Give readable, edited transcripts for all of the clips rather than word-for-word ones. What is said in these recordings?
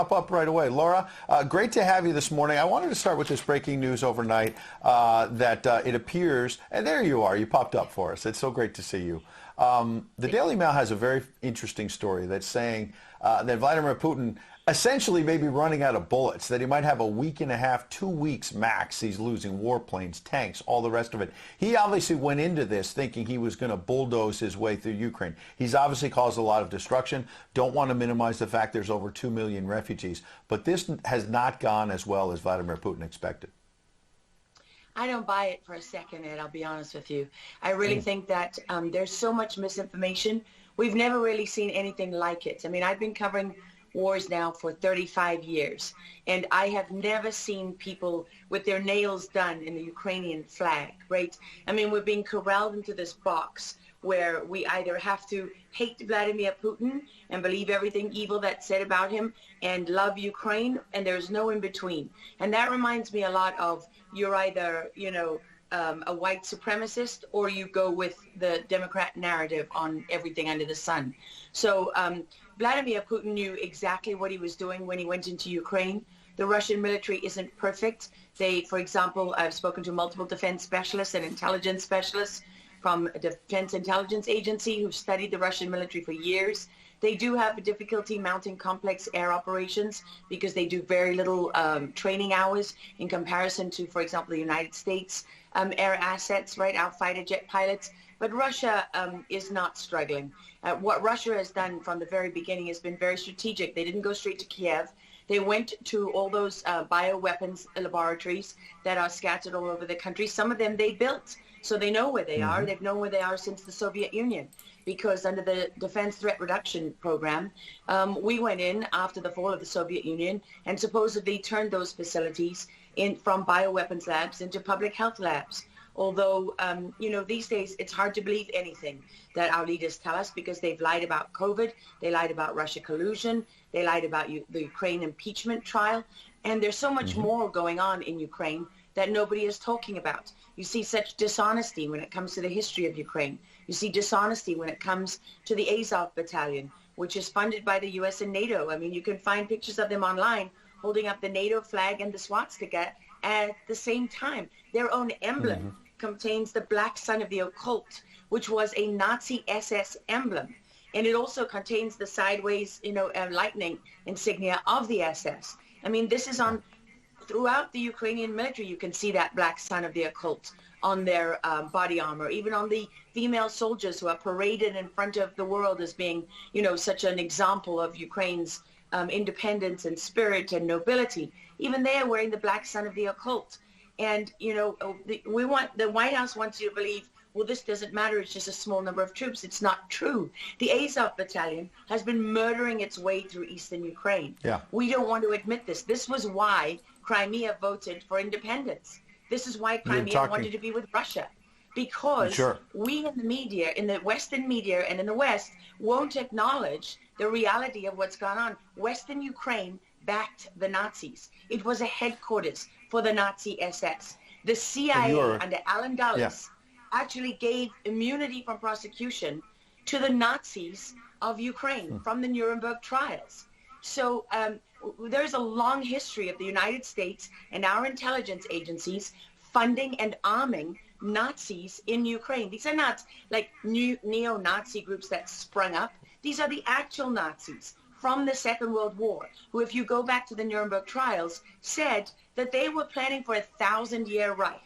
Pop up right away. Laura, great to have you this morning. I wanted to start with this breaking news overnight that it appears, and there you are, you popped up for us. It's so great to see you. The Daily Mail has a very interesting story that's saying that Vladimir Putin essentially may be running out of bullets, that he might have a week and a half, 2 weeks max. He's losing warplanes, tanks, all the rest of it. He obviously went into this thinking he was going to bulldoze his way through Ukraine. He's obviously caused a lot of destruction. Don't want to minimize the fact there's over 2 million refugees. But this has not gone as well as Vladimir Putin expected. I don't buy it for a second, Ed, I'll be honest with you. I really think that there's so much misinformation. We've never really seen anything like it. I mean, I've been covering wars now for 35 years, and I have never seen people with their nails done in the Ukrainian flag, right? I mean, we're being corralled into this box where we either have to hate Vladimir Putin and believe everything evil that's said about him and love Ukraine, and there's no in between. And that reminds me a lot of, you're either, a white supremacist, or you go with the Democrat narrative on everything under the sun. So Vladimir Putin knew exactly what he was doing when he went into Ukraine. The Russian military isn't perfect. They, for example, I've spoken to multiple defense specialists and intelligence specialists from a Defense Intelligence Agency who've studied the Russian military for years. They do have a difficulty mounting complex air operations because they do very little training hours in comparison to, for example, the United States air assets, right, our fighter jet pilots. But Russia is not struggling. What Russia has done from the very beginning has been very strategic. They didn't go straight to Kiev. They went to all those bioweapons laboratories that are scattered all over the country. Some of them they built, so they know where they are. They've known where they are since the Soviet Union, because under the Defense Threat Reduction Program, we went in after the fall of the Soviet Union and supposedly turned those facilities from bioweapons labs into public health labs. Although, these days it's hard to believe anything that our leaders tell us, because they've lied about COVID, they lied about Russia collusion, they lied about the Ukraine impeachment trial, and there's so much more going on in Ukraine that nobody is talking about. You see such dishonesty when it comes to the history of Ukraine. You see dishonesty when it comes to the Azov Battalion, which is funded by the U.S. and NATO. I mean, you can find pictures of them online holding up the NATO flag and the swastika at the same time. Their own emblem contains the black sun of the occult, which was a Nazi SS emblem. And it also contains the sideways, lightning insignia of the SS. I mean, this is on throughout the Ukrainian military. You can see that black sun of the occult on their body armor, even on the female soldiers who are paraded in front of the world as being, such an example of Ukraine's independence and spirit and nobility. Even they are wearing the black sun of the occult. And, the White House wants you to believe, well, this doesn't matter, it's just a small number of troops. It's not true. The Azov Battalion has been murdering its way through eastern Ukraine. Yeah. We don't want to admit this. This was why Crimea voted for independence. This is why Crimea wanted to be with Russia. Because we in the media, in the Western media and in the West, won't acknowledge the reality of what's gone on. Western Ukraine backed the Nazis. It was a headquarters for the Nazi SS. The CIA under Allen Dulles actually gave immunity from prosecution to the Nazis of Ukraine from the Nuremberg trials. So there's a long history of the United States and our intelligence agencies funding and arming Nazis in Ukraine. These are not like new neo-Nazi groups that sprung up. These are the actual Nazis from the Second World War, who, if you go back to the Nuremberg trials, said that they were planning for a 1,000-year Reich.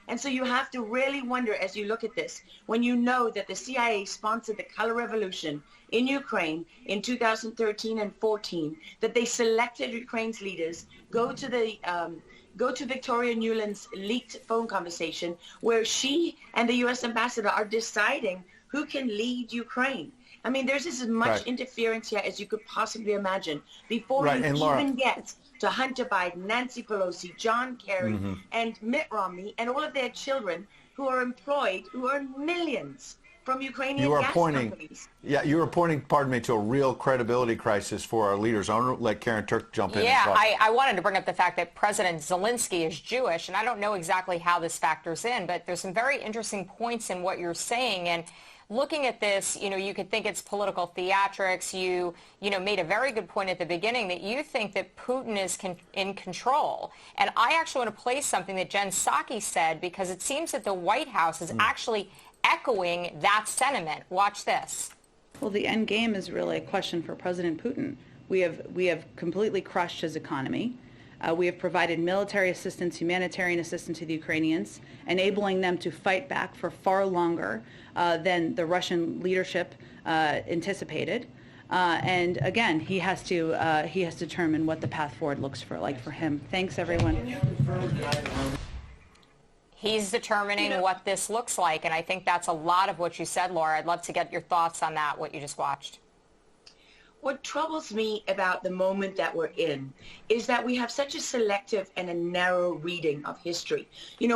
And so you have to really wonder, as you look at this, when you know that the CIA sponsored the color revolution in Ukraine in 2013 and 14, that they selected Ukraine's leaders, go to Victoria Nuland's leaked phone conversation where she and the U.S. ambassador are deciding who can lead Ukraine. I mean, there's as much interference here as you could possibly imagine before you even get to Hunter Biden, Nancy Pelosi, John Kerry, and Mitt Romney, and all of their children who are employed, who earn millions from Ukrainian gas companies. Yeah, you are pointing, pardon me, to a real credibility crisis for our leaders. I want to let Karen Turk jump in. Yeah, I wanted to bring up the fact that President Zelensky is Jewish, and I don't know exactly how this factors in, but there's some very interesting points in what you're saying. And looking at this, you could think it's political theatrics. You made a very good point at the beginning that you think that Putin is in control. And I actually want to play something that Jen Psaki said, because it seems that the White House is actually echoing that sentiment. Watch this. Well, the end game is really a question for President Putin. We have completely crushed his economy. We have provided military assistance, humanitarian assistance to the Ukrainians, enabling them to fight back for far longer than the Russian leadership anticipated. And again, he has to determine what the path forward looks like for him. Thanks, everyone. He's determining what this looks like, and I think that's a lot of what you said, Laura. I'd love to get your thoughts on that, what you just watched. What troubles me about the moment that we're in is that we have such a selective and a narrow reading of history.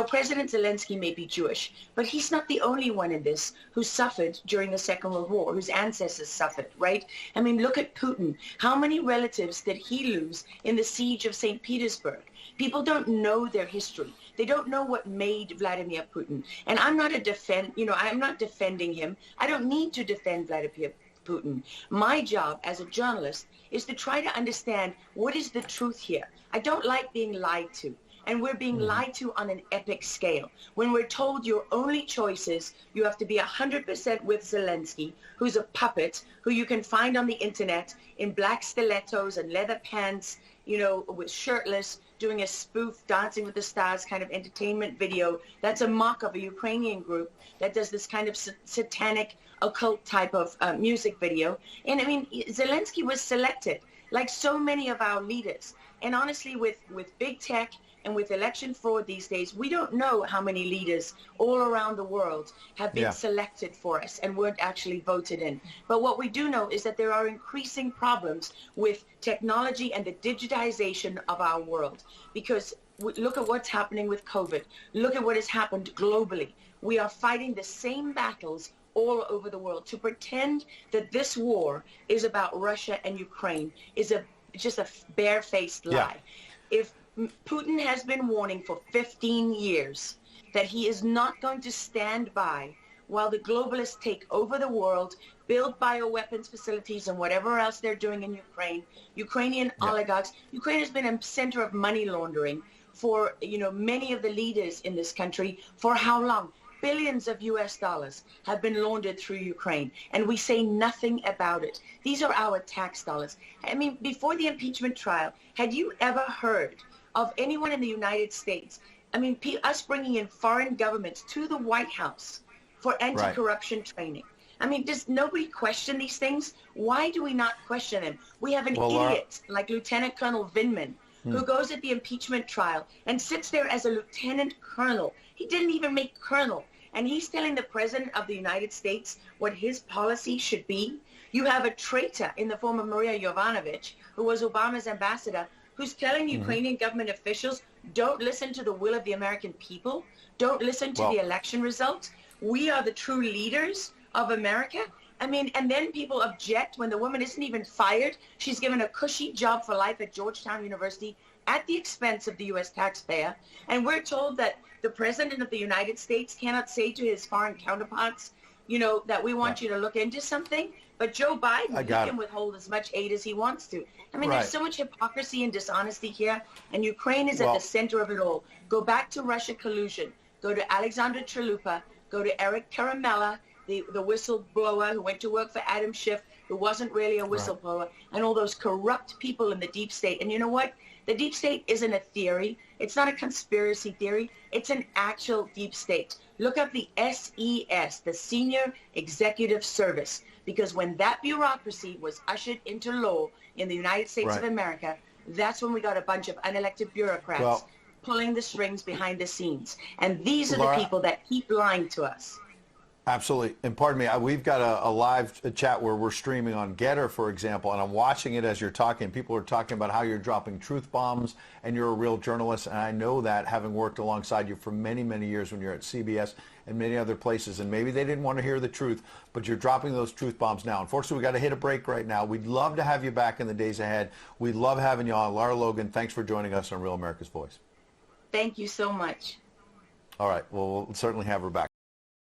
President Zelensky may be Jewish, but he's not the only one in this who suffered during the Second World War, whose ancestors suffered, right? I mean, look at Putin. How many relatives did he lose in the siege of St. Petersburg? People don't know their history. They don't know what made Vladimir Putin. And I'm not I'm not defending him. I don't need to defend Vladimir Putin. My job as a journalist is to try to understand what is the truth here. I don't like being lied to. And we're being lied to on an epic scale. When we're told your only choice is you have to be 100% with Zelensky, who's a puppet, who you can find on the internet in black stilettos and leather pants, with shirtless, doing a spoof Dancing with the Stars kind of entertainment video that's a mock of a Ukrainian group that does this kind of satanic occult type of music video. And I mean, Zelensky was selected like so many of our leaders. And honestly, with big tech and with election fraud these days, we don't know how many leaders all around the world have been selected for us and weren't actually voted in. But what we do know is that there are increasing problems with technology and the digitization of our world. Because look at what's happening with COVID. Look at what has happened globally. We are fighting the same battles all over the world. To pretend that this war is about Russia and Ukraine is just a barefaced lie. If Putin has been warning for 15 years that he is not going to stand by while the globalists take over the world, build bioweapons facilities and whatever else they're doing in Ukraine, Ukrainian oligarchs. Ukraine has been a center of money laundering for, many of the leaders in this country. For how long? Billions of US dollars have been laundered through Ukraine, and we say nothing about it. These are our tax dollars. I mean, before the impeachment trial, had you ever heard of anyone in the United States, us bringing in foreign governments to the White House for anti-corruption training? I mean, does nobody question these things? Why do we not question them? We have an idiot like Lieutenant Colonel Vindman who goes at the impeachment trial and sits there as a lieutenant colonel. He didn't even make colonel. And he's telling the President of the United States what his policy should be. You have a traitor in the form of Maria Yovanovitch, who was Obama's ambassador, who's telling Ukrainian government officials, don't listen to the will of the American people. Don't listen to the election results. We are the true leaders of America. I mean, and then people object when the woman isn't even fired. She's given a cushy job for life at Georgetown University at the expense of the U.S. taxpayer. And we're told that the President of the United States cannot say to his foreign counterparts, that we want you to look into something. But Joe Biden, he can withhold as much aid as he wants to. I mean, there's so much hypocrisy and dishonesty here, and Ukraine is at the center of it all. Go back to Russia collusion. Go to Alexandra Chalupa. Go to Eric Karamella, the whistleblower who went to work for Adam Schiff, who wasn't really a whistleblower, and all those corrupt people in the deep state. And you know what? The deep state isn't a theory. It's not a conspiracy theory. It's an actual deep state. Look up the SES, the Senior Executive Service, because when that bureaucracy was ushered into law in the United States of America, that's when we got a bunch of unelected bureaucrats pulling the strings behind the scenes. And these are the people that keep lying to us. Absolutely. And pardon me, we've got a live chat where we're streaming on Getter, for example, and I'm watching it as you're talking. People are talking about how you're dropping truth bombs and you're a real journalist. And I know that, having worked alongside you for many, many years when you're at CBS and many other places. And maybe they didn't want to hear the truth, but you're dropping those truth bombs now. Unfortunately, we've got to hit a break right now. We'd love to have you back in the days ahead. We'd love having you on. Lara Logan, thanks for joining us on Real America's Voice. Thank you so much. All right. Well, we'll certainly have her back.